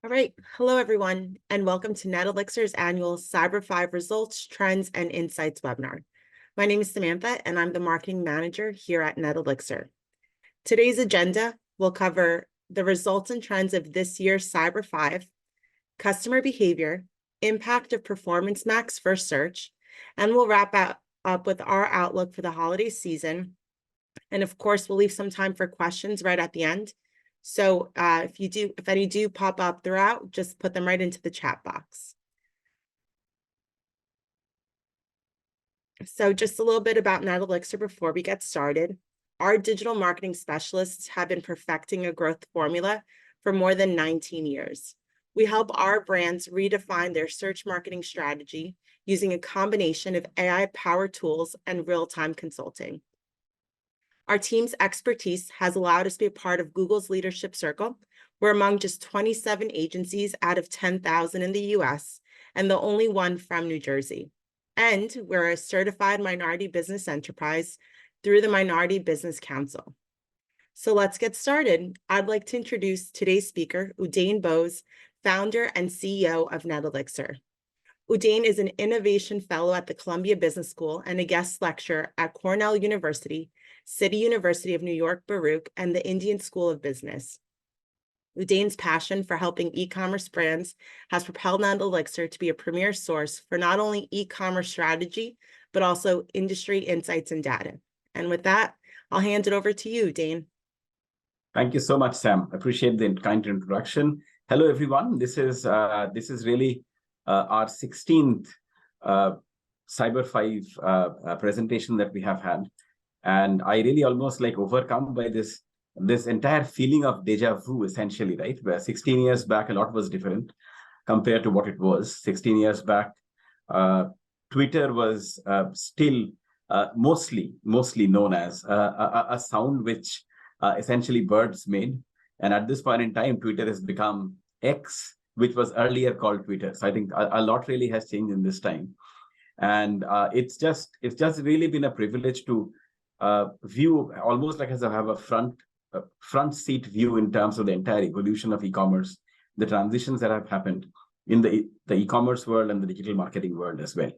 All right. Hello, everyone, and welcome to NetElixir's annual Cyber 5 Results, Trends, and Insights webinar. My name is Samantha, and I'm the marketing manager here at NetElixir. Today's agenda will cover the results and trends of this year's Cyber 5, customer behavior, impact of Performance Max for search, and we'll wrap up with our outlook for the holiday season. And of course, we'll leave some time for questions right at the end. So if any do pop up throughout, just put them right into the chat box. So just a little bit about NetElixir before we get started. Our digital marketing specialists have been perfecting a growth formula for more than 19 years. We help our brands redefine their search marketing strategy using a combination of AI-powered tools and real-time consulting. Our team's expertise has allowed us to be a part of Google's leadership circle. We're among just 27 agencies out of 10,000 in the US, and the only one from New Jersey. And we're a certified minority business enterprise through the Minority Business Council. So let's get started. I'd like to introduce today's speaker, Udayan Bose, founder and CEO of NetElixir. Udayan is an innovation fellow at the Columbia Business School and a guest lecturer at Cornell University, City University of New York, Baruch, and the Indian School of Business. Udayan's passion for helping e-commerce brands has propelled NetElixir to be a premier source for not only e-commerce strategy, but also industry insights and data. And with that, I'll hand it over to you, Udayan. Thank you so much, Sam. Appreciate the kind introduction. Hello, everyone. This is really our 16th Cyber 5 presentation that we have had. And I really almost overcome by this entire feeling of deja vu, essentially, right? Where 16 years back, a lot was different compared to what it was. 16 years back, Twitter was still mostly known as a sound which essentially birds made. And at this point in time, Twitter has become X, which was earlier called Twitter. So I think a lot really has changed in this time. And it's just really been a privilege to view almost like as I have a front seat view in terms of the entire evolution of e-commerce, the transitions that have happened in the e-commerce world and the digital marketing world as well.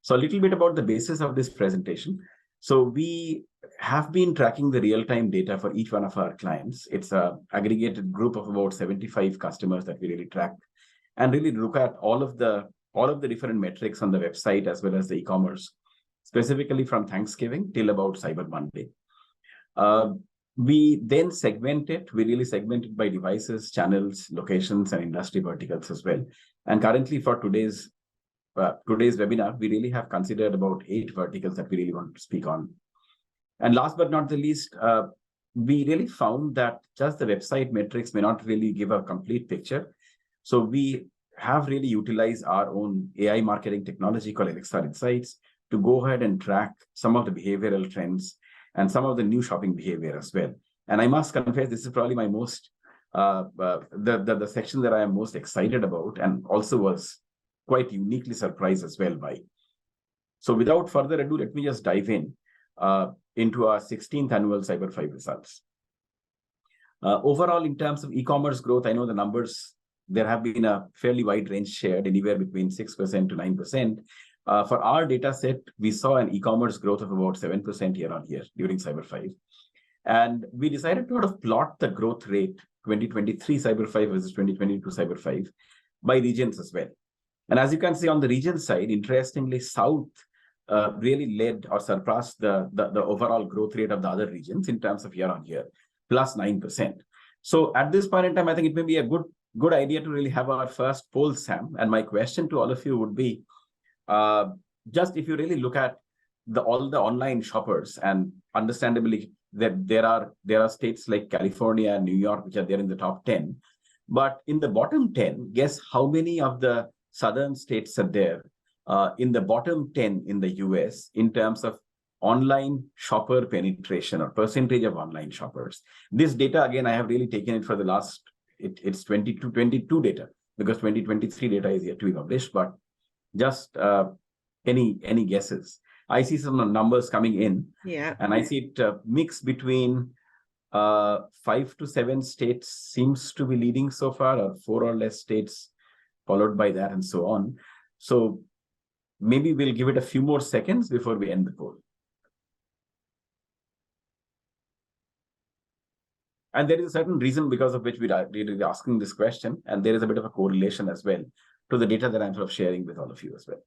So a little bit about the basis of this presentation. So we have been tracking the real-time data for each one of our clients. It's an aggregated group of about 75 customers that we really track and really look at all of the different metrics on the website as well as the e-commerce, specifically from Thanksgiving till about Cyber Monday. We then segment it. We really segment it by devices, channels, locations, and industry verticals as well. And currently for today's webinar, we really have considered about 8 verticals that we really want to speak on. And last but not the least, we really found that just the website metrics may not really give a complete picture. So we have really utilized our own AI marketing technology called Elixir Insights to go ahead and track some of the behavioral trends and some of the new shopping behavior as well. And I must confess, this is probably my most, the section that I am most excited about and also was quite uniquely surprised as well by. So without further ado, let me just dive into our 16th annual Cyber 5 results. Overall, in terms of e-commerce growth, I know the numbers, there have been a fairly wide range shared, anywhere between 6% to 9%. For our data set, we saw an e-commerce growth of about 7% year on year during Cyber 5. And we decided to sort of plot the growth rate 2023 Cyber 5 versus 2022 Cyber 5 by regions as well. And as you can see on the region side, interestingly, South really led or surpassed the overall growth rate of the other regions in terms of year on year, plus 9%. So at this point in time, I think it may be a good idea to really have our first poll, Sam. And my question to all of you would be, just if you really look at all the online shoppers, and understandably that there are states like California and New York which are there in the top 10, but in the bottom 10, guess how many of the southern states are there in the bottom 10 in the US in terms of online shopper penetration or percentage of online shoppers. This data, again, I have really taken it for the last, it's 22 data because 2023 data is yet to be published, but just any guesses? I see some numbers coming in, yeah, and I see it mix between 5 to 7 states seems to be leading so far, or 4 or less states followed by that, and so on. So maybe we'll give it a few more seconds before we end the poll. And there is a certain reason because of which we are really asking this question, and there is a bit of a correlation as well to the data that I'm sort of sharing with all of you as well.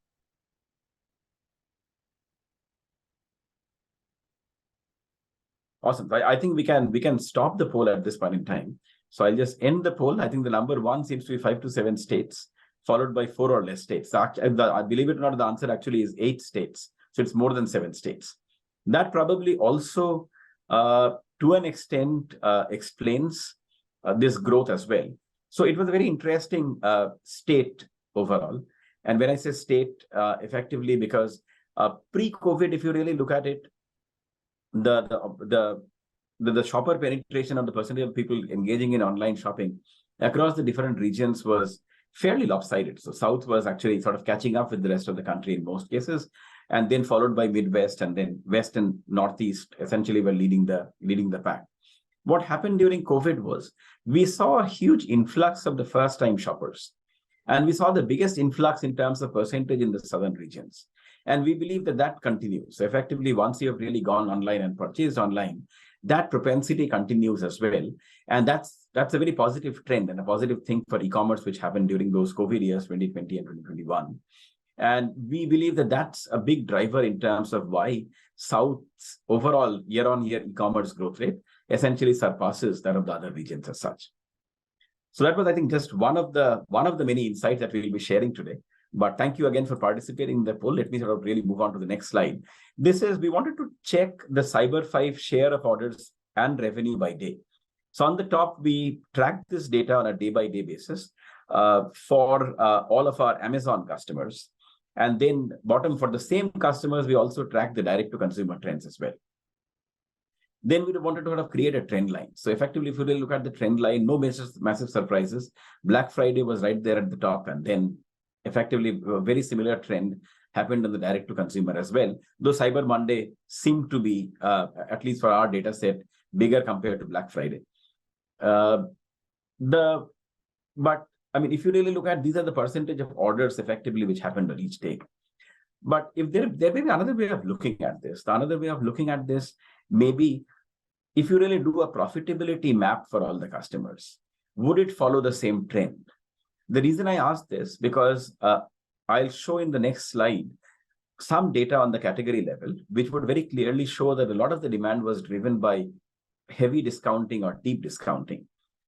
Awesome. I think we can stop the poll at this point in time. So I'll just end the poll. I think the number 1 seems to be 5 to 7 states, followed by 4 or less states. So I believe it or not, the answer actually is 8 states. So it's more than 7 states. That probably also, to an extent, explains this growth as well. So it was a very interesting state overall. And when I say state, effectively, because pre-COVID, if you really look at it, the shopper penetration of the percentage of people engaging in online shopping across the different regions was fairly lopsided. So South was actually sort of catching up with the rest of the country in most cases, and then followed by Midwest, and then West and Northeast essentially were leading the pack. What happened during COVID was we saw a huge influx of the first-time shoppers, and we saw the biggest influx in terms of percentage in the southern regions. And we believe that that continues. So effectively, once you have really gone online and purchased online, that propensity continues as well. And that's a very positive trend and a positive thing for e-commerce, which happened during those COVID years, 2020 and 2021. And we believe that that's a big driver in terms of why South's overall year-on-year e-commerce growth rate essentially surpasses that of the other regions as such. So that was, I think, just one of the many insights that we will be sharing today. But thank you again for participating in the poll. Let me sort of really move on to the next slide. We wanted to check the Cyber 5 share of orders and revenue by day. So on the top, we tracked this data on a day-by-day basis for all of our Amazon customers. And then bottom, for the same customers, we also tracked the direct-to-consumer trends as well. Then we wanted to sort of create a trend line. So effectively, if you really look at the trend line, no massive surprises. Black Friday was right there at the top, and then effectively, a very similar trend happened on the direct-to-consumer as well, though Cyber Monday seemed to be, at least for our data set, bigger compared to Black Friday. But I mean, if you really look at, these are the percentage of orders effectively which happened on each day. But if there may be another way of looking at this. The another way of looking at this, maybe if you really do a profitability map for all the customers, would it follow the same trend? The reason I ask this, because I'll show in the next slide some data on the category level, which would very clearly show that a lot of the demand was driven by heavy discounting or deep discounting.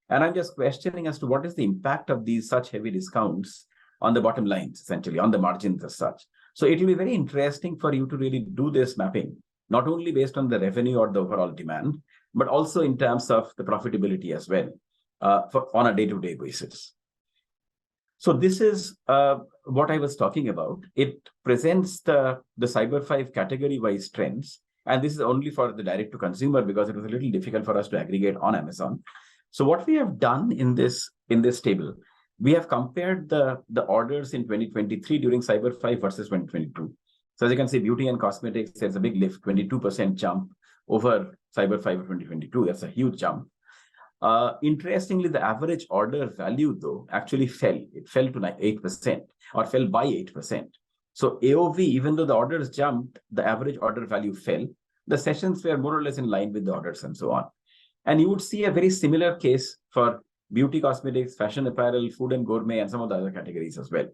And I'm just questioning as to what is the impact of these such heavy discounts on the bottom lines, essentially, on the margins as such. So it will be very interesting for you to really do this mapping, not only based on the revenue or the overall demand, but also in terms of the profitability as well, on a day-to-day basis. So this is what I was talking about. It presents the Cyber 5 category-wise trends. And this is only for the direct-to-consumer because it was a little difficult for us to aggregate on Amazon. So what we have done in this table, we have compared the orders in 2023 during Cyber 5 versus 2022. So as you can see, beauty and cosmetics, there's a big lift, 22% jump over Cyber 5 of 2022. That's a huge jump. Interestingly, the average order value, though, actually fell. It fell to 8% or fell by 8%. So AOV, even though the orders jumped, the average order value fell. The sessions were more or less in line with the orders and so on. And you would see a very similar case for beauty, cosmetics, fashion apparel, food and gourmet, and some of the other categories as well.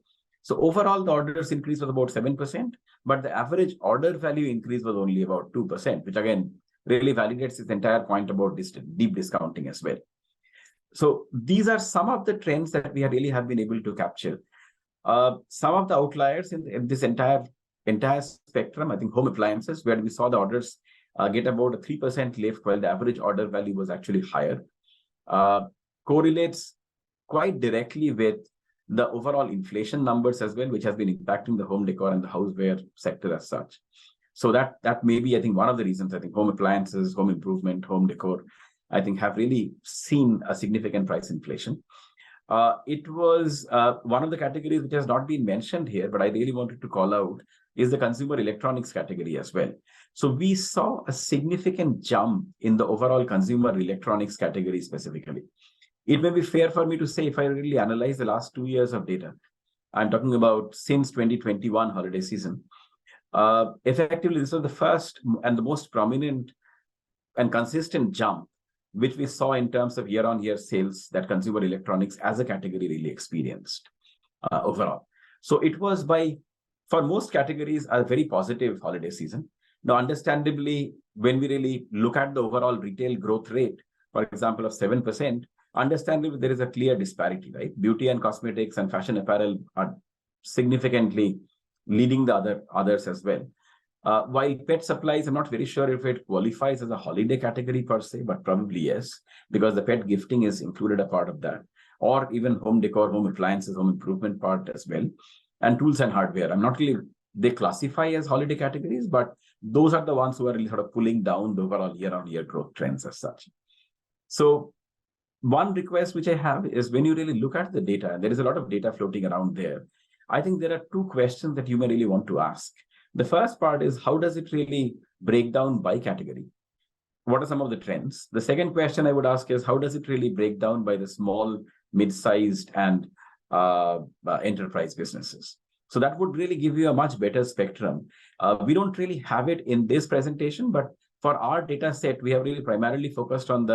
So overall, the orders increase was about 7%, but the average order value increase was only about 2%, which again really validates this entire point about this deep discounting as well. So these are some of the trends that we really have been able to capture. Some of the outliers in this entire spectrum, I think home appliances, where we saw the orders get about a 3% lift, while the average order value was actually higher, correlates quite directly with the overall inflation numbers as well, which has been impacting the home decor and the houseware sector as such. So that may be, I think, one of the reasons. I think home appliances, home improvement, home decor, I think have really seen a significant price inflation. It was one of the categories which has not been mentioned here, but I really wanted to call out is the consumer electronics category as well. So we saw a significant jump in the overall consumer electronics category specifically. It may be fair for me to say, if I really analyze the last 2 years of data, I'm talking about since 2021 holiday season, effectively, this was the first and the most prominent and consistent jump which we saw in terms of year-on-year sales that consumer electronics as a category really experienced overall. So it was for most categories, a very positive holiday season. Now, understandably, when we really look at the overall retail growth rate, for example, of 7%, understandably, there is a clear disparity, right? Beauty and cosmetics and fashion apparel are significantly leading the others as well. While pet supplies, I'm not very sure if it qualifies as a holiday category per se, but probably yes, because the pet gifting is included a part of that, or even home decor, home appliances, home improvement part as well, and tools and hardware. I'm not really, they classify as holiday categories, but those are the ones who are really sort of pulling down the overall year-on-year growth trends as such. So one request which I have is when you really look at the data, and there is a lot of data floating around there, I think there are two questions that you may really want to ask. The first part is, how does it really break down by category? What are some of the trends? The second question I would ask is, how does it really break down by the small, mid-sized, and enterprise businesses? So that would really give you a much better spectrum. We don't really have it in this presentation, but for our data set, we have really primarily focused on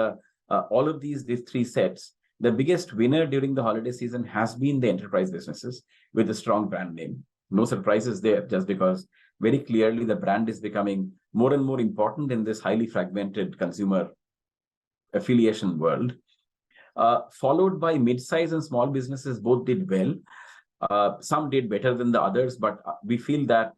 all of these three sets. The biggest winner during the holiday season has been the enterprise businesses with a strong brand name. No surprises there, just because very clearly the brand is becoming more and more important in this highly fragmented consumer affiliation world. Followed by mid-size and small businesses, both did well. Some did better than the others, but we feel that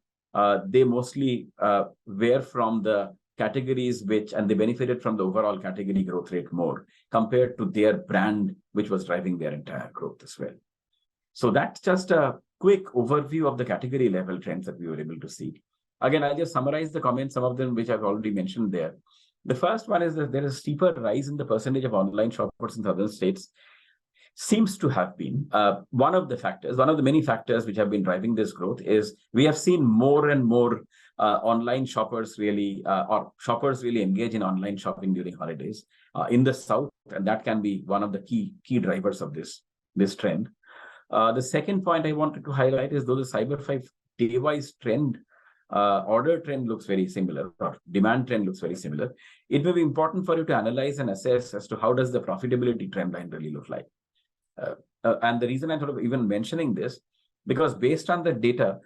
they mostly were from the categories and they benefited from the overall category growth rate more compared to their brand, which was driving their entire growth as well. So that's just a quick overview of the category level trends that we were able to see. Again, I'll just summarize the comments, some of them which I've already mentioned there. The first one is that there is a steeper rise in the percentage of online shoppers in southern states. Seems to have been one of the many factors which have been driving this growth is we have seen more and more online shoppers really, or shoppers really engage in online shopping during holidays in the South, and that can be one of the key drivers of this trend. The second point I wanted to highlight is though the Cyber 5 day-wise trend, order trend looks very similar, or demand trend looks very similar, it may be important for you to analyze and assess as to how does the profitability trend line really look like. And the reason I'm sort of even mentioning this, because based on the data,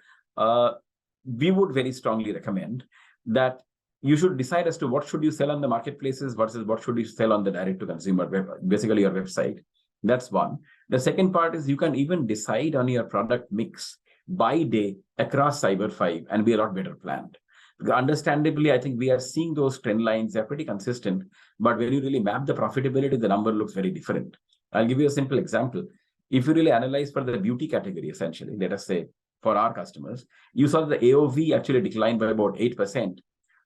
we would very strongly recommend that you should decide as to what should you sell on the marketplaces versus what should you sell on the direct-to-consumer web, basically your website. That's one. The second part is you can even decide on your product mix by day across Cyber 5 and be a lot better planned. Because understandably, I think we are seeing those trend lines, they're pretty consistent, but when you really map the profitability, the number looks very different. I'll give you a simple example. If you really analyze for the beauty category, essentially, let us say for our customers, you saw the AOV actually declined by about 8%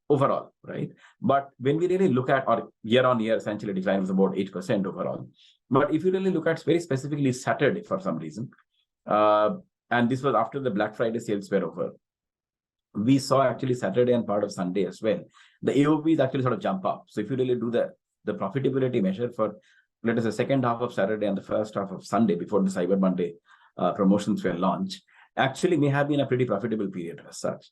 overall, right? But when we really look at, or year-on-year essentially decline was about 8% overall. But if you really look at very specifically Saturday for some reason, and this was after the Black Friday sales were over, we saw actually Saturday and part of Sunday as well, the AOVs actually sort of jump up. So if you really do the profitability measure for, let us say, second half of Saturday and the first half of Sunday before the Cyber Monday promotions were launched, actually may have been a pretty profitable period as such.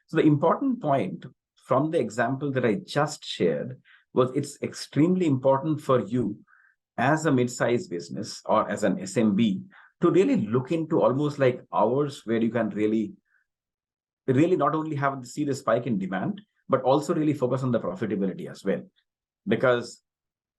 So the important point from the example that I just shared was it's extremely important for you as a mid-sized business or as an SMB to really look into almost like hours where you can really not only see the spike in demand, but also really focus on the profitability as well. Because,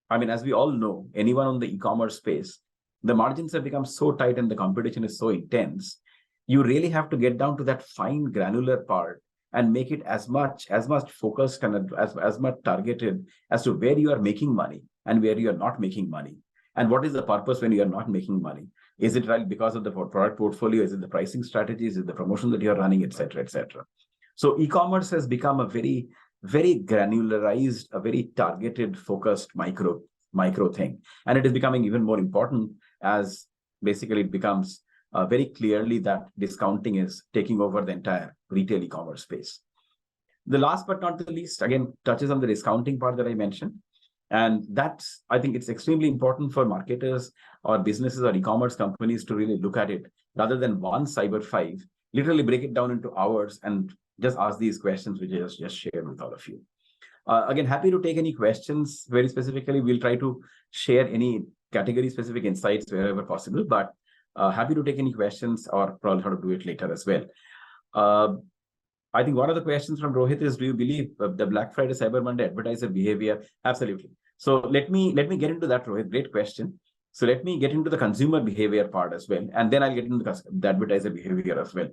I mean, as we all know, anyone on the e-commerce space, the margins have become so tight and the competition is so intense, you really have to get down to that fine granular part and make it as much focused and as much targeted as to where you are making money and where you are not making money. And what is the purpose when you are not making money? Is it right because of the product portfolio? Is it the pricing strategies? Is it the promotion that you're running, et cetera, et cetera? So e-commerce has become a very, very granularized, a very targeted, focused micro thing. And it is becoming even more important as basically it becomes very clearly that discounting is taking over the entire retail e-commerce space. The last but not the least, again, touches on the discounting part that I mentioned. And that's, I think it's extremely important for marketers or businesses or e-commerce companies to really look at it rather than one Cyber 5, literally break it down into hours and just ask these questions, which I just shared with all of you. Again, happy to take any questions very specifically. We'll try to share any category specific insights wherever possible, but happy to take any questions or probably how to do it later as well. I think one of the questions from Rohit is, do you believe the Black Friday Cyber Monday advertiser behavior? Absolutely. So let me get into that, Rohit. Great question. So let me get into the consumer behavior part as well, and then I'll get into the advertiser behavior as well.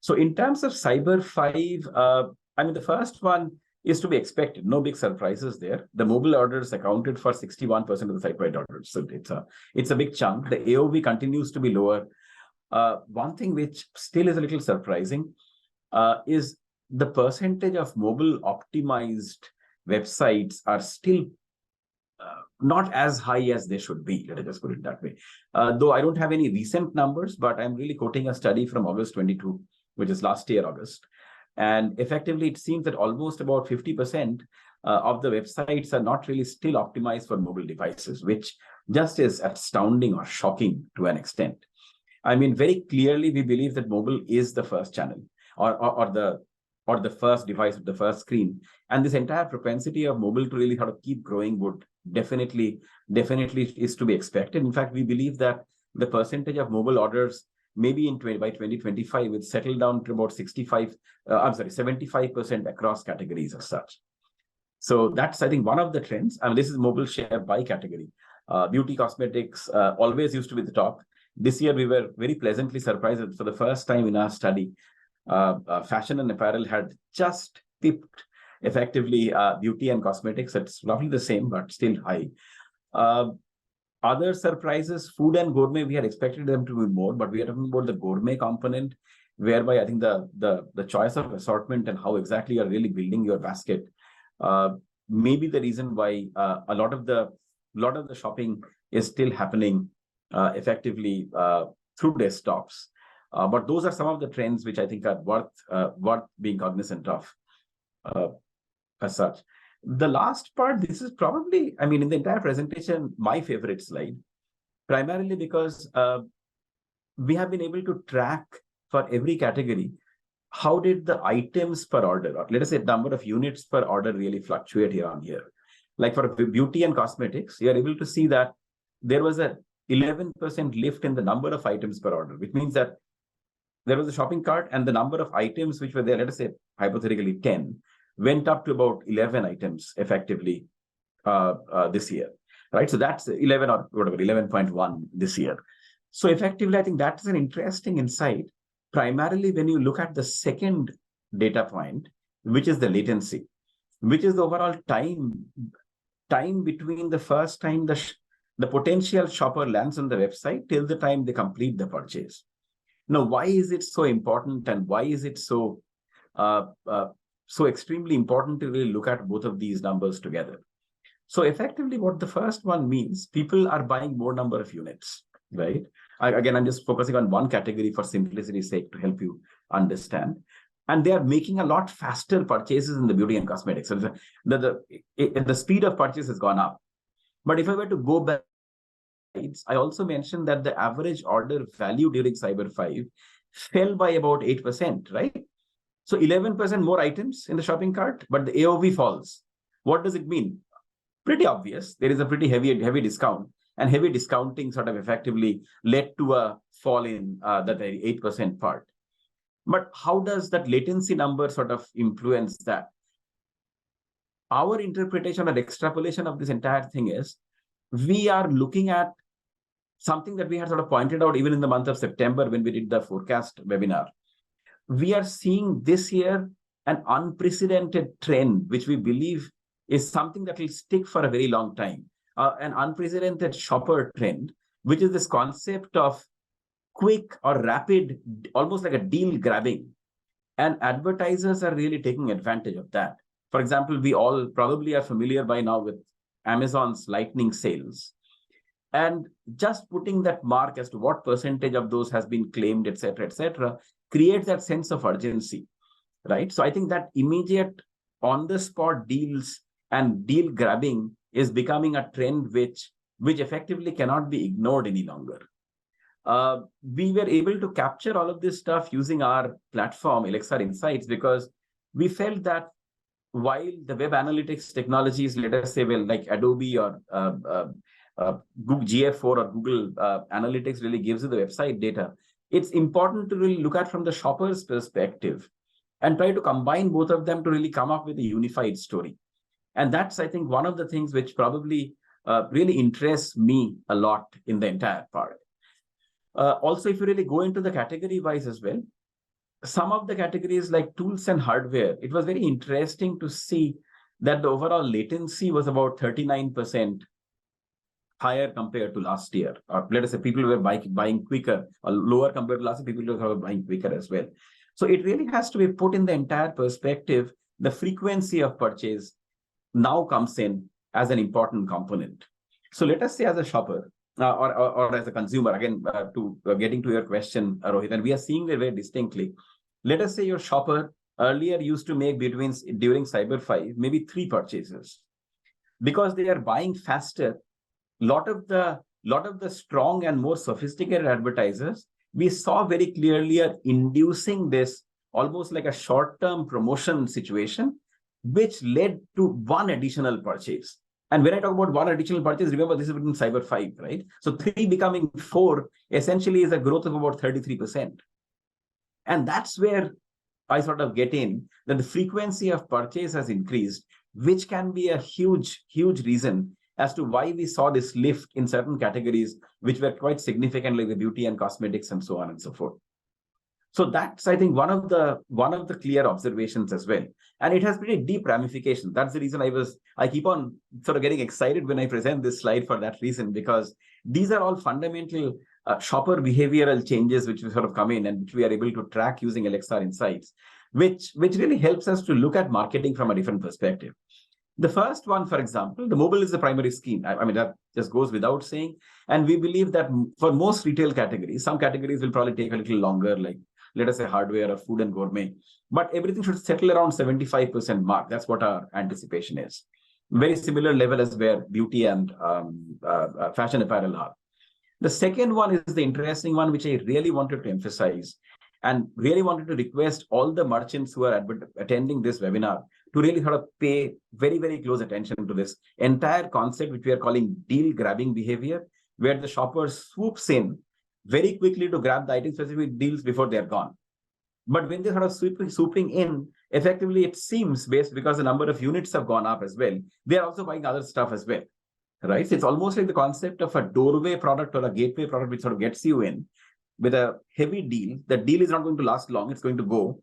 So in terms of Cyber 5, I mean, the first one is to be expected. No big surprises there. The mobile orders accounted for 61% of the site-wide orders. So it's a big chunk. The AOV continues to be lower. One thing which still is a little surprising is the percentage of mobile optimized websites are still not as high as they should be. Let us just put it that way. Though I don't have any recent numbers, but I'm really quoting a study from August 22, which is last year, August. And effectively, it seems that almost about 50% of the websites are not really still optimized for mobile devices, which just is astounding or shocking to an extent. I mean, very clearly, we believe that mobile is the first channel or the first device, the first screen. And this entire propensity of mobile to really sort of keep growing would definitely is to be expected. In fact, we believe that the percentage of mobile orders maybe by 2025 will settle down to about 75% across categories as such. So that's, I think, one of the trends. And this is mobile share by category. Beauty, cosmetics always used to be the top. This year, we were very pleasantly surprised that for the first time in our study, fashion and apparel had just tipped effectively beauty and cosmetics. It's roughly the same, but still high. Other surprises, food and gourmet, we had expected them to be more, but we are talking about the gourmet component, whereby I think the choice of assortment and how exactly you're really building your basket may be the reason why a lot of the shopping is still happening effectively through desktops. But those are some of the trends which I think are worth being cognizant of as such. The last part, this is probably, I mean, in the entire presentation, my favorite slide, primarily because we have been able to track for every category, how did the items per order, or let us say number of units per order really fluctuate year on year. Like for beauty and cosmetics, you are able to see that there was a 11% lift in the number of items per order, which means that there was a shopping cart and the number of items which were there, let us say hypothetically 10, went up to about 11 items effectively this year, right? So that's 11 or whatever, 11.1 this year. So effectively, I think that's an interesting insight, primarily when you look at the second data point, which is the latency, which is the overall time between the first time the potential shopper lands on the website till the time they complete the purchase. Now, why is it so important, and why is it so extremely important to really look at both of these numbers together? So effectively, what the first one means, people are buying more number of units, right? Again, I'm just focusing on one category for simplicity's sake to help you understand. And they are making a lot faster purchases in the beauty and cosmetics. So the speed of purchase has gone up. But if I were to go back, I also mentioned that the average order value during Cyber 5 fell by about 8%, right? So 11% more items in the shopping cart, but the AOV falls. What does it mean? Pretty obvious. There is a pretty heavy discount, and heavy discounting sort of effectively led to a fall in that 8% part. But how does that latency number sort of influence that? Our interpretation or extrapolation of this entire thing is, we are looking at something that we had sort of pointed out even in the month of September when we did the forecast webinar. We are seeing this year an unprecedented trend, which we believe is something that will stick for a very long time. An unprecedented shopper trend, which is this concept of quick or rapid, almost like a deal grabbing. And advertisers are really taking advantage of that. For example, we all probably are familiar by now with Amazon's lightning sales. And just putting that mark as to what percentage of those has been claimed, et cetera, creates that sense of urgency, right? So I think that immediate on-the-spot deals and deal grabbing is becoming a trend which effectively cannot be ignored any longer. We were able to capture all of this stuff using our platform, Elixir Insights, because we felt that while the web analytics technologies, let us say, well, like Adobe or Google GF4 or Google Analytics really gives you the website data, it's important to really look at from the shopper's perspective and try to combine both of them to really come up with a unified story. And that's, I think, one of the things which probably really interests me a lot in the entire part. Also, if you really go into the category wise as well, some of the categories like tools and hardware, it was very interesting to see that the overall latency was about 39% higher compared to last year. Or let us say people were buying quicker, or lower compared to last year, people were buying quicker as well. So it really has to be put in the entire perspective. The frequency of purchase now comes in as an important component. So let us say as a shopper, or as a consumer, again, getting to your question, Rohit, and we are seeing it very distinctly. Let us say your shopper earlier used to make during Cyber 5, maybe 3 purchases. Because they are buying faster, lot of the strong and more sophisticated advertisers, we saw very clearly are inducing this almost like a short-term promotion situation, which led to one additional purchase. And when I talk about one additional purchase, remember this is within Cyber 5, right? So 3 becoming 4 essentially is a growth of about 33%. And that's where I sort of get in that the frequency of purchase has increased, which can be a huge, huge reason as to why we saw this lift in certain categories, which were quite significant, like the beauty and cosmetics and so on and so forth. So that's, I think, one of the clear observations as well. And it has pretty deep ramifications. That's the reason I keep on sort of getting excited when I present this slide for that reason, because these are all fundamental shopper behavioral changes which we sort of come in and which we are able to track using Elixir Insights, which really helps us to look at marketing from a different perspective. The first one, for example, the mobile is the primary scheme. I mean, that just goes without saying. And we believe that for most retail categories, some categories will probably take a little longer, like let us say hardware or food and gourmet, but everything should settle around 75% mark. That's what our anticipation is. Very similar level as where beauty and fashion apparel are. The second one is the interesting one, which I really wanted to emphasize and really wanted to request all the merchants who are attending this webinar to really sort of pay very, very close attention to this entire concept, which we are calling deal grabbing behavior, where the shopper swoops in very quickly to grab the item-specific deals before they're gone. But when they sort of swooping in, effectively, it seems, based because the number of units have gone up as well, they're also buying other stuff as well, right? So it's almost like the concept of a doorway product or a gateway product, which sort of gets you in with a heavy deal. The deal is not going to last long, it's going to go.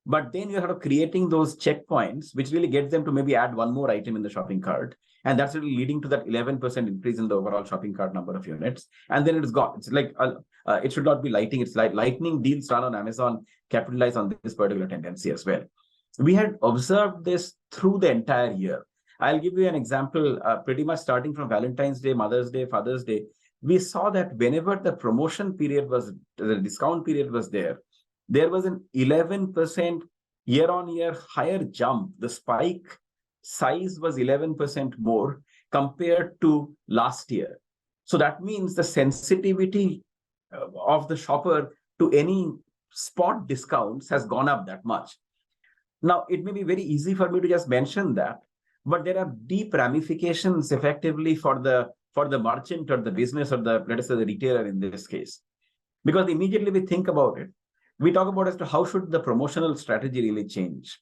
But then you're sort of creating those checkpoints, which really gets them to maybe add one more item in the shopping cart. And that's really leading to that 11% increase in the overall shopping cart number of units. And then it's gone. It's like, it should not be lighting. It's like lightning deals run on Amazon capitalize on this particular tendency as well. We had observed this through the entire year. I'll give you an example, pretty much starting from Valentine's Day, Mother's Day, Father's Day. We saw that whenever the promotion period was, the discount period was there was an 11% year-on-year higher jump. The spike size was 11% more compared to last year. So that means the sensitivity of the shopper to any spot discounts has gone up that much. Now, it may be very easy for me to just mention that, but there are deep ramifications effectively for the merchant or the business or the, let us say, the retailer in this case. Because immediately we think about it, we talk about as to how should the promotional strategy really change.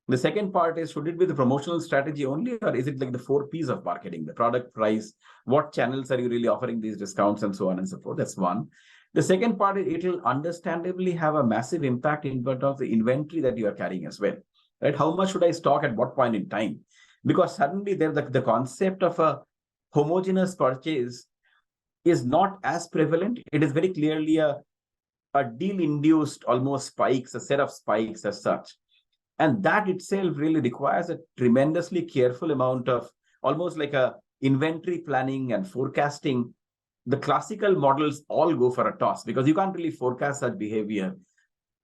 The second part is, should it be the promotional strategy only, or is it like the 4 Ps of marketing, the product, price, what channels are you really offering these discounts and so on and so forth? That's one. The second part is, it will understandably have a massive impact in terms of the inventory that you are carrying as well, right? How much should I stock at what point in time? Because suddenly there the concept of a homogeneous purchase is not as prevalent. It is very clearly a deal-induced almost spikes, a set of spikes as such. And that itself really requires a tremendously careful amount of almost like a inventory planning and forecasting the classical models all go for a toss because you can't really forecast such behavior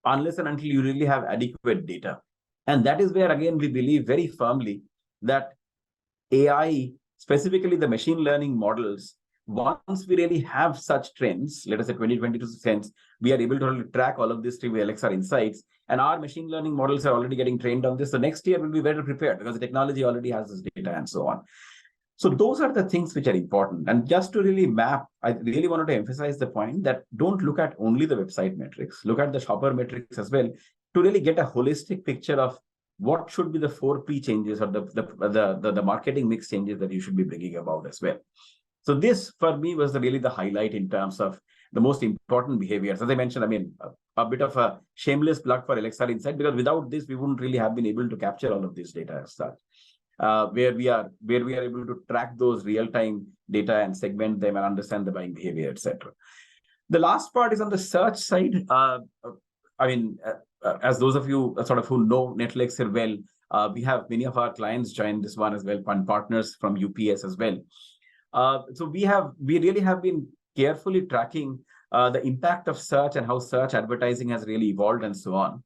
unless and until you really have adequate data. And that is where, again, we believe very firmly that AI, specifically the machine learning models, once we really have such trends, let us say 2022 trends, we are able to really track all of this through NetElixir insights, and our machine learning models are already getting trained on this. So next year we'll be better prepared because the technology already has this data and so on. So those are the things which are important. And just to really map, I really wanted to emphasize the point that don't look at only the website metrics, look at the shopper metrics as well to really get a holistic picture of what should be the 4P changes or the marketing mix changes that you should be bringing about as well. So this for me was really the highlight in terms of the most important behaviors. As I mentioned, I mean, a bit of a shameless plug for Elixir Insight, because without this, we wouldn't really have been able to capture all of this data as such. Where we are able to track those real-time data and segment them and understand the buying behavior, etc. The last part is on the search side. As those of you sort of who know NetElixir well, we have many of our clients join this one as well, and partners from UPS as well. So we really have been carefully tracking the impact of search and how search advertising has really evolved and so on.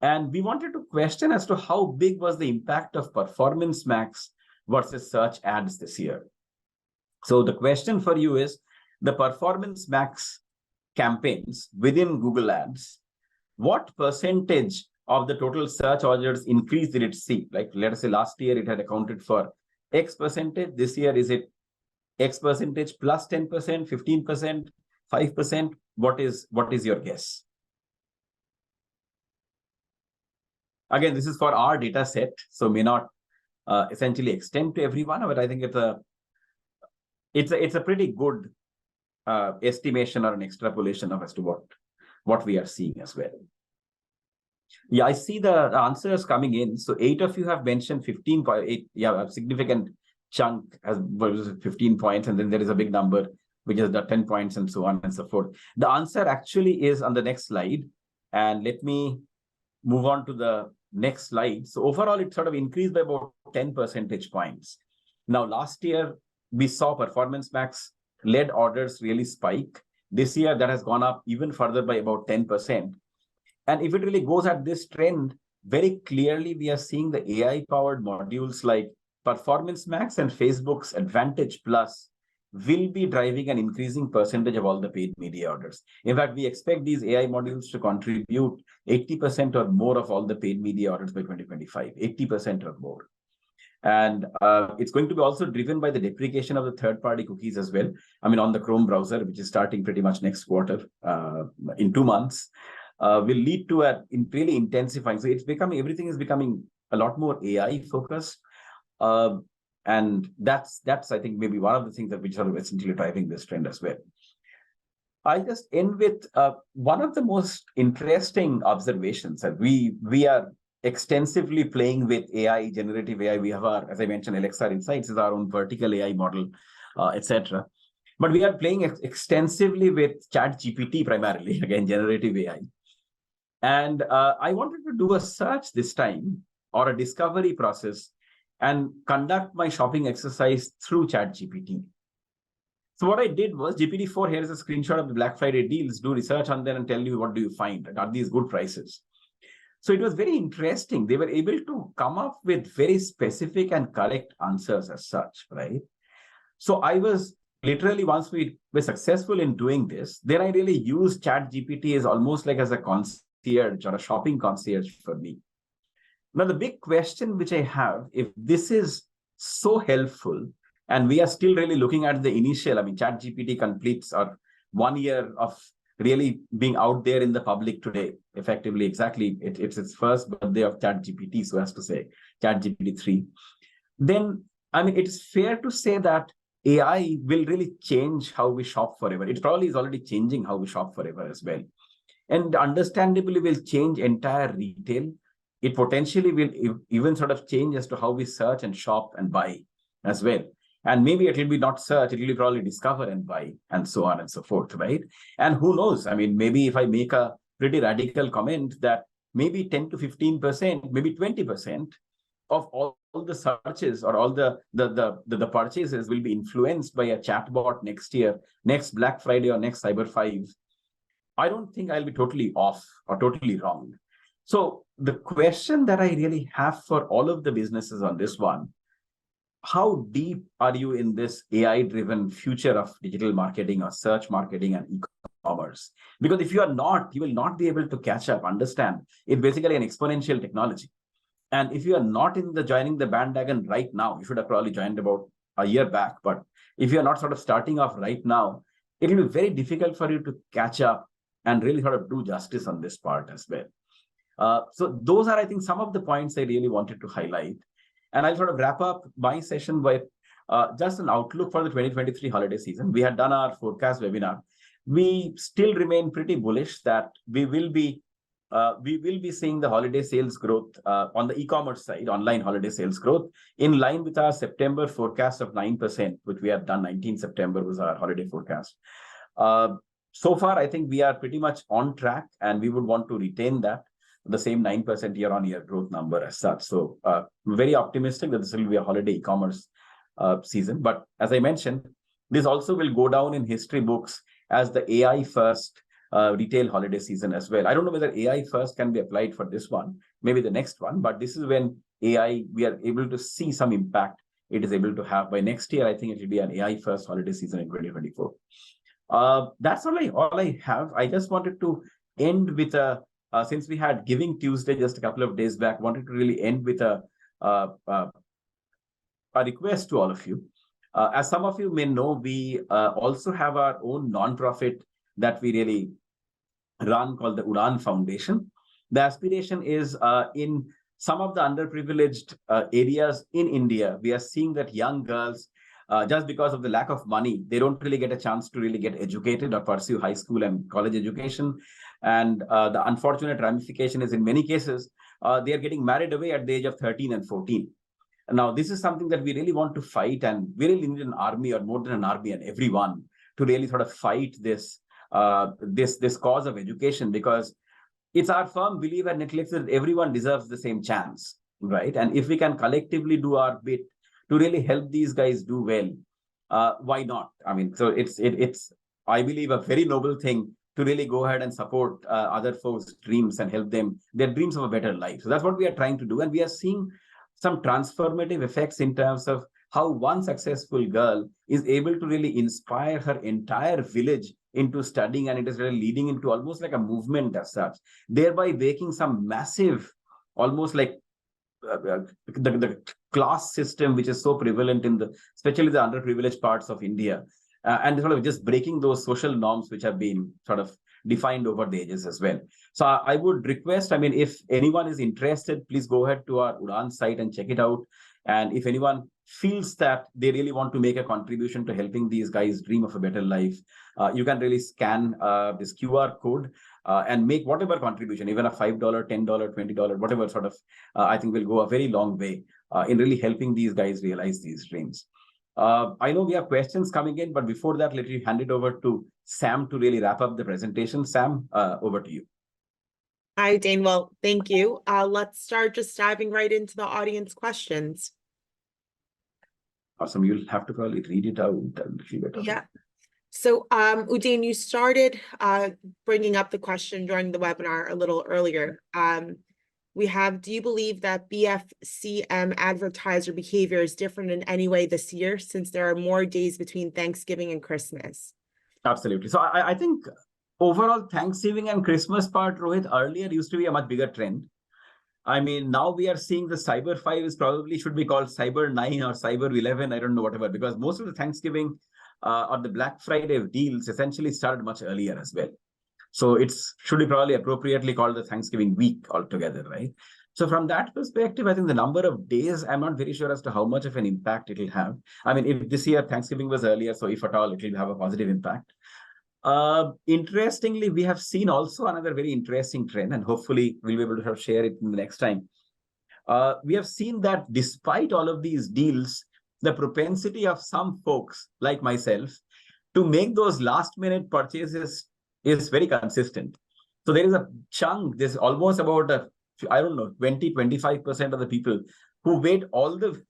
And we wanted to question as to how big was the impact of Performance Max versus search ads this year. So the question for you is, the Performance Max campaigns within Google Ads, what percentage of the total search orders increase did it see? Like, let us say last year it had accounted for X percentage. This year, is it X percentage plus 10%, 15%, 5%? What is your guess? Again, this is for our data set, so may not essentially extend to everyone, but I think it's a pretty good estimation or an extrapolation of as to what we are seeing as well. Yeah, I see the answers coming in. So 8 of you have mentioned 15.8. Yeah, a significant chunk has 15 points, and then there is a big number, which is the 10 points and so on and so forth. The answer actually is on the next slide. And let me move on to the next slide. So overall, it sort of increased by about 10 percentage points. Now, last year, we saw Performance Max led orders really spike. This year, that has gone up even further by about 10%. And if it really goes at this trend, very clearly, we are seeing the AI-powered modules like Performance Max and Facebook's Advantage Plus will be driving an increasing percentage of all the paid media orders. In fact, we expect these AI modules to contribute 80% or more of all the paid media orders by 2025, 80% or more. And it's going to be also driven by the deprecation of the third-party cookies as well. I mean, on the Chrome browser, which is starting pretty much next quarter, in 2 months, will lead to really intensifying. So everything is becoming a lot more AI focused. And that's I think maybe one of the things that which are essentially driving this trend as well. I'll just end with one of the most interesting observations that we are extensively playing with AI, generative AI. We have our, as I mentioned, Elixir Insights is our own vertical AI model, etc. But we are playing extensively with ChatGPT primarily, again, generative AI. And I wanted to do a search this time or a discovery process and conduct my shopping exercise through ChatGPT. So what I did was GPT-4, here is a screenshot of the Black Friday deals, do research on them and tell you what do you find, are these good prices? So it was very interesting. They were able to come up with very specific and correct answers as such, right? So I was literally, once we were successful in doing this, then I really used ChatGPT as almost like as a concierge or a shopping concierge for me. Now, the big question which I have, if this is so helpful, and we are still really looking at the initial, I mean, ChatGPT completes our 1 year of really being out there in the public today, effectively, exactly, it's its first birthday of ChatGPT, so as to say, ChatGPT 3. Then, I mean, it's fair to say that AI will really change how we shop forever. It probably is already changing how we shop forever as well. And understandably will change entire retail. It potentially will even sort of change as to how we search and shop and buy as well. And maybe it will be not search, it will be probably discover and buy and so on and so forth, right? And who knows? I mean, maybe if I make a pretty radical comment that maybe 10 to 15%, maybe 20% of all the searches or all the purchases will be influenced by a chatbot next year, next Black Friday or next Cyber 5, I don't think I'll be totally off or totally wrong. So the question that I really have for all of the businesses on this one, how deep are you in this AI-driven future of digital marketing or search marketing and e-commerce? Because if you are not, you will not be able to catch up, understand. It's basically an exponential technology. And if you are not in the joining the bandwagon right now, you should have probably joined about a year back. But if you're not sort of starting off right now, it will be very difficult for you to catch up and really sort of do justice on this part as well. So those are, I think, some of the points I really wanted to highlight. And I'll sort of wrap up my session with just an outlook for the 2023 holiday season. We had done our forecast webinar. We still remain pretty bullish that we will be seeing the holiday sales growth on the e-commerce side, online holiday sales growth, in line with our September forecast of 9%, which we have done. 19 September was our holiday forecast. So far, I think we are pretty much on track, and we would want to retain that, the same 9% year-on-year growth number as such. So very optimistic that this will be a holiday e-commerce season. But as I mentioned, this also will go down in history books as the AI first retail holiday season as well. I don't know whether AI first can be applied for this one, maybe the next one, but this is when AI, we are able to see some impact it is able to have. By next year, I think it will be an AI first holiday season in 2024. That's all I have. I just wanted to end with a, since we had Giving Tuesday just a couple of days back, wanted to really end with a request to all of you. As some of you may know, we also have our own nonprofit that we really run called the Udayan Foundation. The aspiration is in some of the underprivileged areas in India, we are seeing that young girls, just because of the lack of money, they don't really get a chance to really get educated or pursue high school and college education. And the unfortunate ramification is, in many cases, they are getting married away at the age of 13 and 14. Now, this is something that we really want to fight, and we really need an army, or more than an army, and everyone to really sort of fight this this cause of education, because it's our firm belief at NetElixir that everyone deserves the same chance, right? And if we can collectively do our bit to really help these guys do well, why not? I mean, so it's I believe a very noble thing to really go ahead and support other folks' dreams and help them, their dreams of a better life. So that's what we are trying to do. And we are seeing some transformative effects in terms of how one successful girl is able to really inspire her entire village into studying, and it is really leading into almost like a movement as such, thereby making some massive, almost like the class system, which is so prevalent in especially the underprivileged parts of India, and sort of just breaking those social norms which have been sort of defined over the ages as well. So I would request, I mean, if anyone is interested, please go ahead to our Udayan site and check it out. And if anyone feels that they really want to make a contribution to helping these guys dream of a better life, you can really scan this QR code and make whatever contribution, even a $5, $10, $20, whatever sort of, I think will go a very long way in really helping these guys realize these dreams. I know we have questions coming in, but before that, let me hand it over to Sam to really wrap up the presentation. Sam, over to you. Hi, Dane. Well, thank you. Let's start just diving right into the audience questions. Awesome. You'll have to probably read it out a little bit. Yeah. So, Udayan, you started bringing up the question during the webinar a little earlier. We have, do you believe that BFCM advertiser behavior is different in any way this year, since there are more days between Thanksgiving and Christmas? Absolutely. So I think overall Thanksgiving and Christmas part, Rohit, earlier used to be a much bigger trend. I mean, now we are seeing the Cyber 5 is probably should be called Cyber 9 or Cyber 11. I don't know, whatever, because most of the Thanksgiving or the Black Friday deals essentially started much earlier as well. So should be probably appropriately called the Thanksgiving week altogether, right? So from that perspective, I think the number of days, I'm not very sure as to how much of an impact it will have. I mean, if this year Thanksgiving was earlier, so if at all, it will have a positive impact. Interestingly, we have seen also another very interesting trend, and hopefully we'll be able to share it in the next time. We have seen that despite all of these deals, the propensity of some folks like myself to make those last minute purchases is very consistent. So there is a chunk, there's almost about, I don't know, 20-25% of the people who wait all the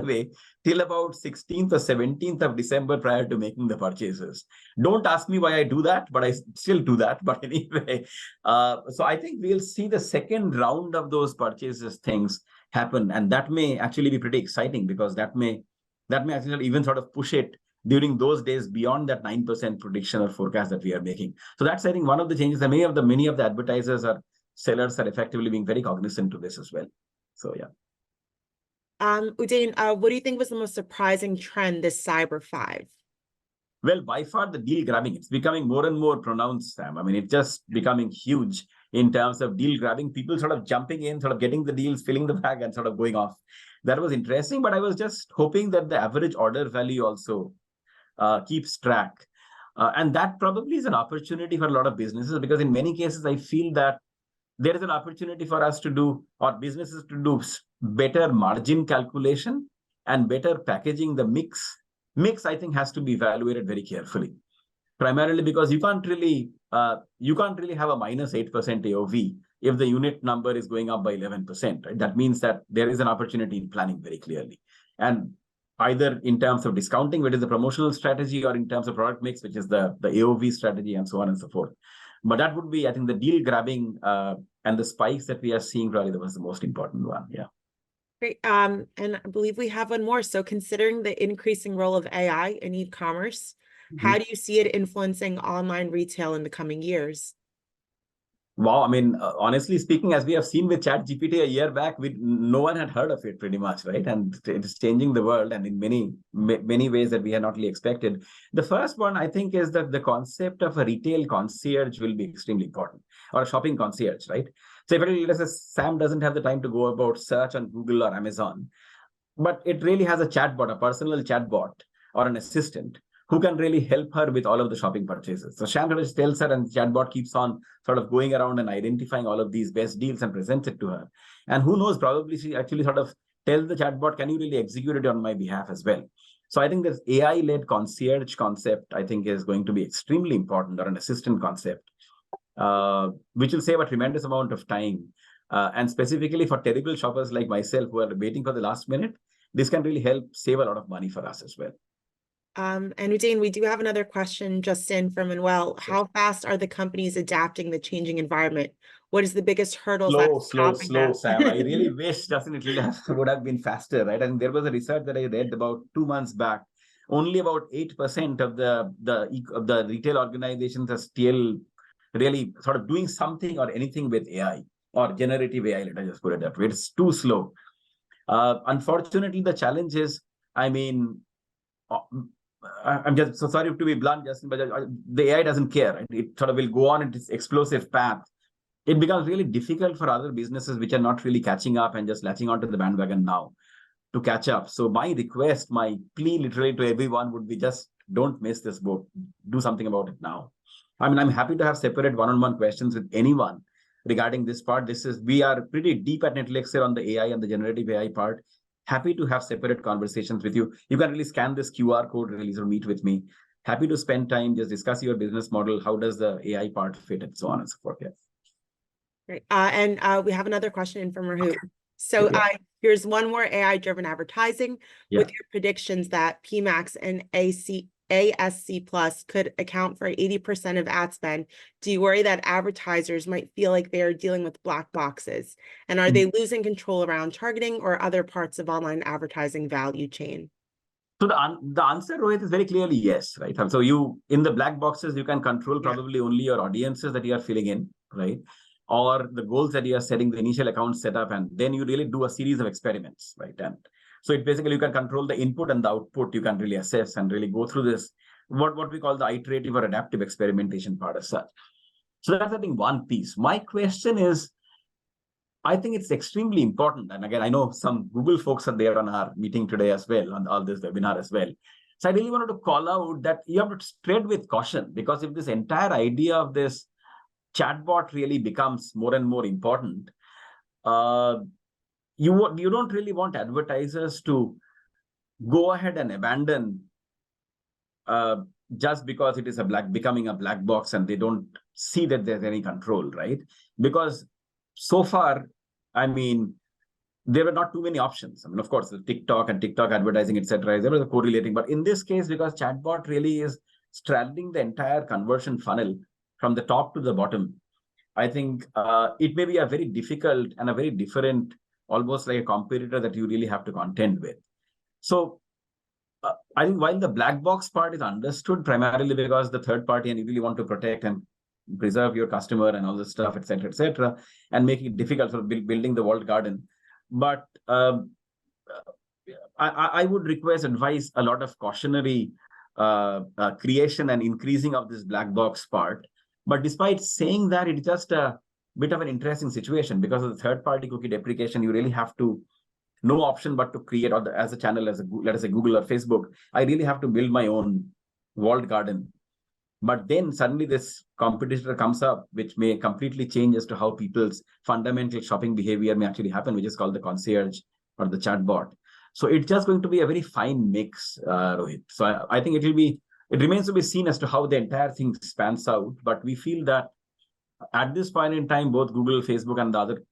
way till about 16th or 17th of December prior to making the purchases. Don't ask me why I do that, but I still do that. But anyway, so I think we'll see the second round of those purchases things happen, and that may actually be pretty exciting, because that may actually even sort of push it during those days beyond that 9% prediction or forecast that we are making. So that's, I think, one of the changes that many of the advertisers or sellers are effectively being very cognizant to this as well. So yeah. Udayan, what do you think was the most surprising trend this Cyber 5? Well, by far the deal grabbing, it's becoming more and more pronounced, Sam. I mean, it's just becoming huge in terms of deal grabbing, people sort of jumping in, sort of getting the deals, filling the bag and sort of going off. That was interesting, but I was just hoping that the average order value also keeps track. And that probably is an opportunity for a lot of businesses, because in many cases, I feel that there is an opportunity for us to do, or businesses to do, better margin calculation and better packaging. The mix, I think, has to be evaluated very carefully, primarily because you can't really have a minus 8% AOV if the unit number is going up by 11%. Right? That means that there is an opportunity in planning very clearly, and either in terms of discounting, which is the promotional strategy, or in terms of product mix, which is the AOV strategy, and so on and so forth. But that would be, I think, the deal grabbing and the spikes that we are seeing probably was the most important one. Yeah. Great. And I believe we have one more. So considering the increasing role of AI in e-commerce, how do you see it influencing online retail in the coming years? Wow. I mean, honestly speaking, as we have seen with ChatGPT a year back, no one had heard of it pretty much, right? And it is changing the world, and in many ways that we had not really expected. The first one, I think, is that the concept of a retail concierge will be extremely important, or a shopping concierge, right? So if let's say Sam doesn't have the time to go about search on Google or Amazon, but it really has a chatbot, a personal chatbot or an assistant who can really help her with all of the shopping purchases. So Sam just tells her, and the chatbot keeps on sort of going around and identifying all of these best deals and presents it to her. And who knows, probably she actually sort of tells the chatbot, can you really execute it on my behalf as well? So I think this AI-led concierge concept, I think, is going to be extremely important, or an assistant concept, which will save a tremendous amount of time. And specifically for terrible shoppers like myself who are waiting for the last minute, this can really help save a lot of money for us as well. And Udayan, we do have another question just in from Manuel. Sure. How fast are the companies adapting the changing environment? What is the biggest hurdles Slow, them? Sam. I really wish definitely would have been faster, right? And there was a research that I read about 2 months back. Only about 8% of the retail organizations are still really sort of doing something or anything with AI or generative AI. Let us just put it that way. It's too slow. Unfortunately, the challenge is, I mean, I'm just so sorry to be blunt, Justin, but the AI doesn't care. Right? It sort of will go on its explosive path. It becomes really difficult for other businesses which are not really catching up and just latching onto the bandwagon now to catch up. So my request, my plea literally to everyone would be, just don't miss this boat. Do something about it now. I mean, I'm happy to have separate one-on-one questions with anyone regarding this part. We are pretty deep at NetElixir on the AI and the generative AI part. Happy to have separate conversations with you. You can really scan this QR code, release or meet with me. Happy to spend time, just discuss your business model. How does the AI part fit, and so on and so forth. Yeah. Great. And we have another question in from Rahul. Okay. So here's one more AI-driven advertising with your predictions that PMAX and ASC Plus could account for 80% of ad spend. Do you worry that advertisers might feel like they are dealing with black boxes? And are they losing control around targeting or other parts of online advertising value chain? So the answer, Rohit, is very clearly yes, right? So you, in the black boxes, you can control probably only your audiences that you are filling in, right? Or the goals that you are setting, the initial account setup, and then you really do a series of experiments, right? And so it basically, you can control the input and the output. You can really assess and really go through this, what we call the iterative or adaptive experimentation part as such. So that's, I think, one piece. My question is, I think it's extremely important. And again, I know some Google folks are there on our meeting today as well, on all this webinar as well. So I really wanted to call out that you have to tread with caution, because if this entire idea of this chatbot really becomes more and more important, you don't really want advertisers to go ahead and abandon just because it is becoming a black box and they don't see that there's any control, right? Because so far, I mean, there were not too many options. I mean, of course, the TikTok and TikTok advertising, etc., there was a correlating. But in this case, because chatbot really is straddling the entire conversion funnel from the top to the bottom, I think it may be a very difficult and a very different, almost like a competitor that you really have to contend with. So I think while the black box part is understood primarily because the third party and you really want to protect and preserve your customer and all this stuff, etc., and make it difficult for building the walled garden. But I would request advise a lot of cautionary creation and increasing of this black box part. But despite saying that, it's just a bit of an interesting situation because of the third-party cookie deprecation. You really have to no option but to create, or as a channel, as a let us say Google or Facebook. I really have to build my own walled garden. But then suddenly this competitor comes up, which may completely change as to how people's fundamental shopping behavior may actually happen, which is called the concierge or the chatbot. So it's just going to be a very fine mix, Rohit. So I think it remains to be seen as to how the entire thing spans out. But we feel that at this point in time, both Google, Facebook, and the other,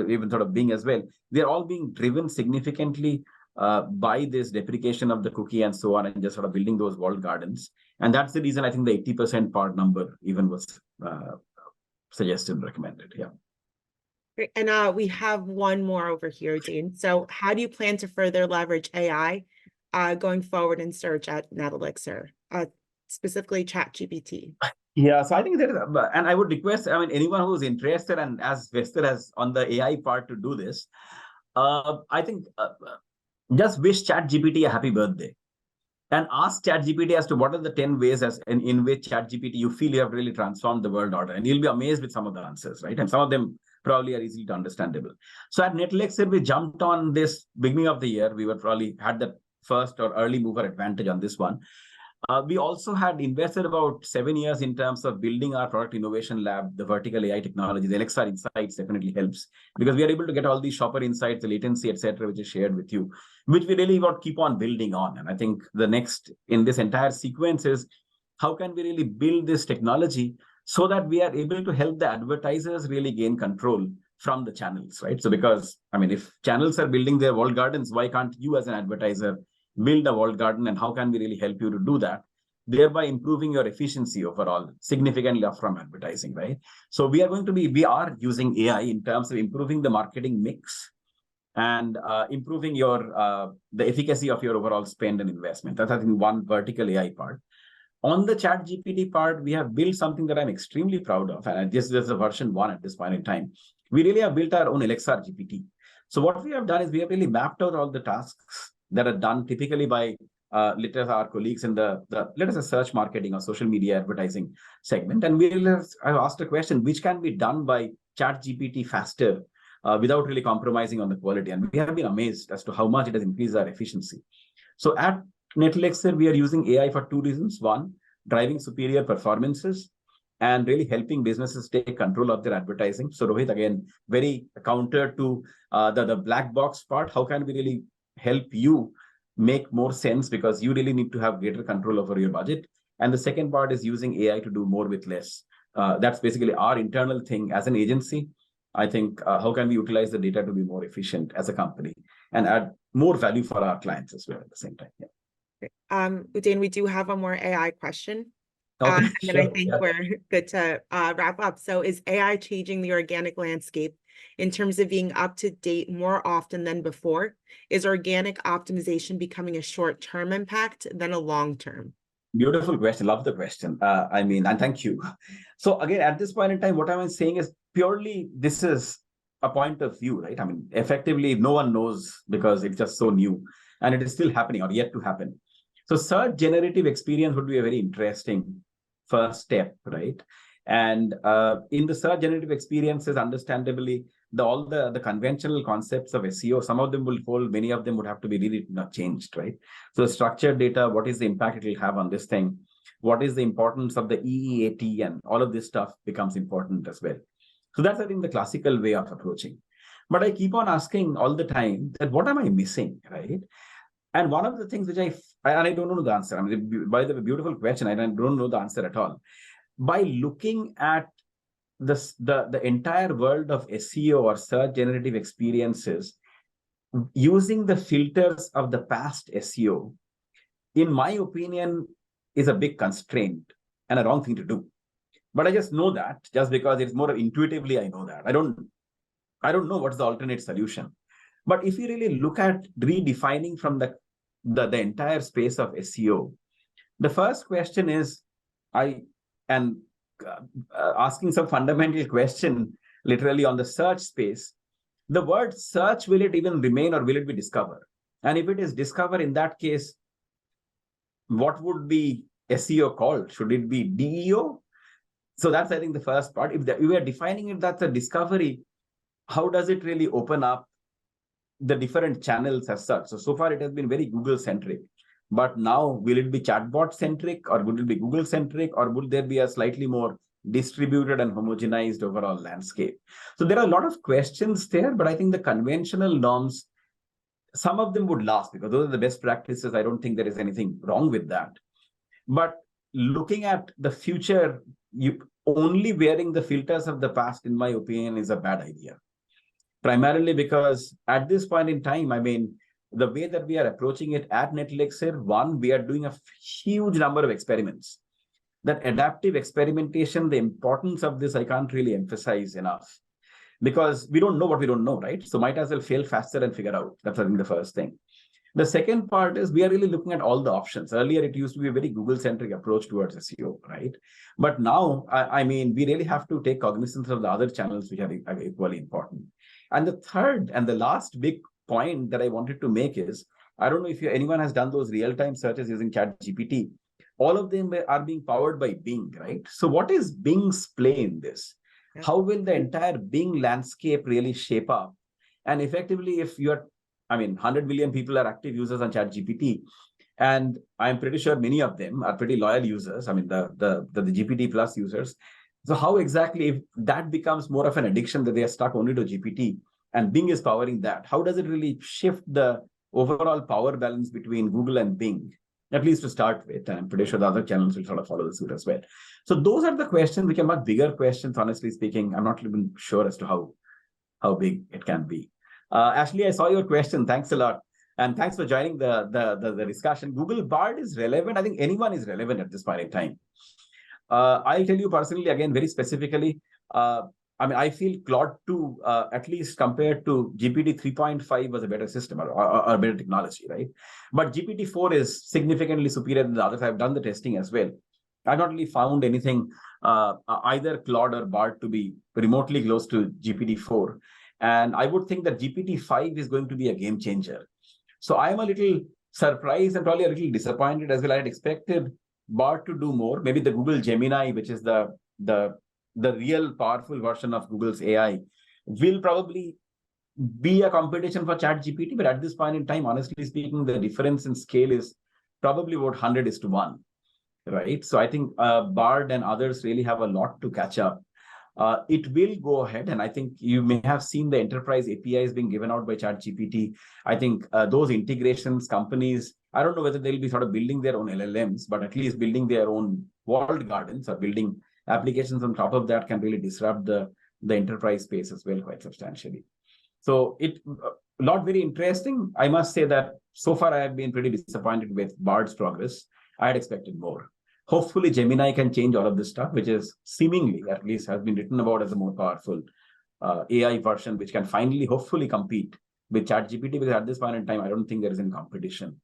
even sort of Bing as well, they're all being driven significantly by this deprecation of the cookie and so on, and just sort of building those walled gardens. And that's the reason I think the 80% part number even was suggested, recommended. Yeah. Great. And we have one more over here, Dean. So how do you plan to further leverage AI going forward in search at NetElixir, specifically ChatGPT? Yeah, so I think there is, and I would request, I mean, anyone who's interested and as vested as on the AI part to do this, I think just wish ChatGPT a happy birthday and ask ChatGPT as to what are the 10 ways in which ChatGPT you feel you have really transformed the world order. And you'll be amazed with some of the answers, right? And some of them probably are easily understandable. So at NetElixir, we jumped on this beginning of the year. We were probably had the first or early mover advantage on this one. We also had invested about 7 years in terms of building our product innovation lab, the vertical AI technology. The Elixir Insights definitely helps because we are able to get all these shopper insights, the latency, etc., which is shared with you, which we really got keep on building on. And I think the next in this entire sequence is how can we really build this technology so that we are able to help the advertisers really gain control from the channels, right? So because, I mean, if channels are building their walled gardens, why can't you as an advertiser build a walled garden, and how can we really help you to do that, thereby improving your efficiency overall significantly from advertising, right? So we are using AI in terms of improving the marketing mix and improving your the efficacy of your overall spend and investment. That's, I think, one vertical AI part. On the ChatGPT part, we have built something that I'm extremely proud of, and this is a version 1 at this point in time. We really have built our own Elixir GPT. So what we have done is we have really mapped out all the tasks that are done typically by our colleagues in the let us say search marketing or social media advertising segment. And I've asked a question, which can be done by ChatGPT faster without really compromising on the quality. And we have been amazed as to how much it has increased our efficiency. So at NetElixir, we are using AI for 2 reasons. One, driving superior performances and really helping businesses take control of their advertising. So Rohit, again, very counter to the black box part. How can we really help you make more sense, because you really need to have greater control over your budget. And the second part is using AI to do more with less. That's basically our internal thing as an agency. I think how can we utilize the data to be more efficient as a company and add more value for our clients as well at the same time. Yeah. Udayan, we do have one more AI question. Okay, and then I think we're good to wrap up. So is AI changing the organic landscape in terms of being up to date more often than before? Is organic optimization becoming a short-term impact than a long-term? Beautiful question. Love the question. And thank you. So again, at this point in time, what I'm saying is purely this is a point of view, right? I mean, effectively, no one knows because it's just so new and it is still happening or yet to happen. So search generative experience would be a very interesting first step, right? And in the search generative experiences, understandably, all the conventional concepts of SEO, some of them will hold, many of them would have to be really not changed, right? So structured data, what is the impact it will have on this thing? What is the importance of the EEAT, and all of this stuff becomes important as well. So that's, I think, the classical way of approaching. But I keep on asking all the time that what am I missing, right? And one of the things which I don't know the answer. I mean, by the way, beautiful question, I don't know the answer at all. By looking at the entire world of SEO or search generative experiences using the filters of the past SEO, in my opinion, is a big constraint and a wrong thing to do. But I just know that just because it's more intuitively, I know that. I don't know what's the alternate solution. But if you really look at redefining from the entire space of SEO, the first question is, asking some fundamental question, literally on the search space. The word search, will it even remain or will it be discover? And if it is discover, in that case, what would be SEO called? Should it be DEO? So that's, I think, the first part. If we are defining it, that's a discovery, how does it really open up the different channels as such? So far, it has been very Google-centric. But now, will it be chatbot-centric, or would it be Google-centric, or would there be a slightly more distributed and homogenized overall landscape? So there are a lot of questions there, but I think the conventional norms, some of them would last because those are the best practices. I don't think there is anything wrong with that. But looking at the future, only wearing the filters of the past, in my opinion, is a bad idea. Primarily because at this point in time, I mean, the way that we are approaching it at NetElixir, one, we are doing a huge number of experiments. That adaptive experimentation, the importance of this, I can't really emphasize enough. Because we don't know what we don't know, right? So might as well fail faster and figure out. That's, I think, the first thing. The second part is we are really looking at all the options. Earlier, it used to be a very Google-centric approach towards SEO, right? But now, I mean, we really have to take cognizance of the other channels which are equally important. And the third and the last big point that I wanted to make is, I don't know if anyone has done those real-time searches using ChatGPT. All of them are being powered by Bing, right? So what is Bing's play in this? Yeah. How will the entire Bing landscape really shape up? And effectively, if you're, 100 million people are active users on ChatGPT, and I'm pretty sure many of them are pretty loyal users. I mean, the GPT plus users. So how exactly, if that becomes more of an addiction that they are stuck only to GPT and Bing is powering that, how does it really shift the overall power balance between Google and Bing? At least to start with, and I'm pretty sure the other channels will sort of follow the suit as well. So those are the questions, which are much bigger questions, honestly speaking. I'm not even sure as to how big it can be. Ashley, I saw your question. Thanks a lot. And thanks for joining the discussion. Google Bard is relevant. I think anyone is relevant at this point in time. I'll tell you personally, again, very specifically, I feel Claude 2, at least compared to GPT 3.5, was a better system or better technology, right? But GPT 4 is significantly superior than the others. I've done the testing as well. I've not really found anything, either Claude or Bard, to be remotely close to GPT 4. And I would think that GPT 5 is going to be a game changer. So I am a little surprised and probably a little disappointed as well. I had expected Bard to do more. Maybe the Google Gemini, which is the real powerful version of Google's AI, will probably be a competition for ChatGPT. But at this point in time, honestly speaking, the difference in scale is probably about 100:1, right? So I think Bard and others really have a lot to catch up. It will go ahead, and I think you may have seen the enterprise APIs being given out by ChatGPT. I think those integrations, companies, I don't know whether they'll be sort of building their own LLMs, but at least building their own walled gardens or building applications on top of that can really disrupt the enterprise space as well quite substantially. So it not very interesting. I must say that so far I have been pretty disappointed with Bard's progress. I had expected more. Hopefully Gemini can change all of this stuff, which is seemingly, at least, has been written about as a more powerful AI version, which can finally, hopefully, compete with ChatGPT, because at this point in time, I don't think there is any competition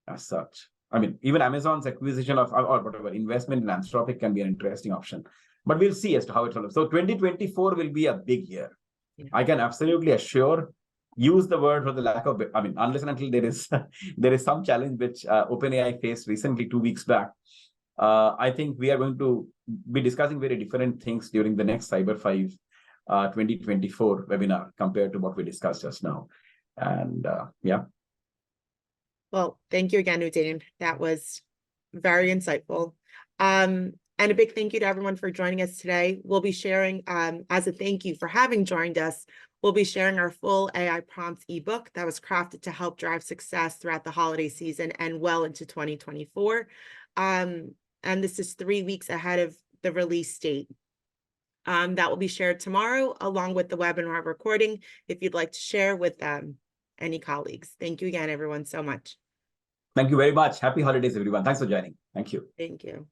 as such. I mean, even Amazon's acquisition of, or whatever, investment in Anthropic can be an interesting option. But we'll see as to how it develops. So 2024 will be a big year. Yeah. I can absolutely assure, use the word for the lack of, unless and until there is some challenge which OpenAI faced recently 2 weeks back. I think we are going to be discussing very different things during the next Cyber 5 2024 webinar compared to what we discussed just now. And yeah. Well, thank you again, Udayan. That was very insightful. And a big thank you to everyone for joining us today. We'll be sharing, as a thank you for having joined us, we'll be sharing our full AI prompts ebook that was crafted to help drive success throughout the holiday season and well into 2024. And this is 3 weeks ahead of the release date. That will be shared tomorrow, along with the webinar recording, if you'd like to share with any colleagues. Thank you again, everyone, so much. Thank you very much. Happy holidays, everyone. Thanks for joining. Thank you. Thank you.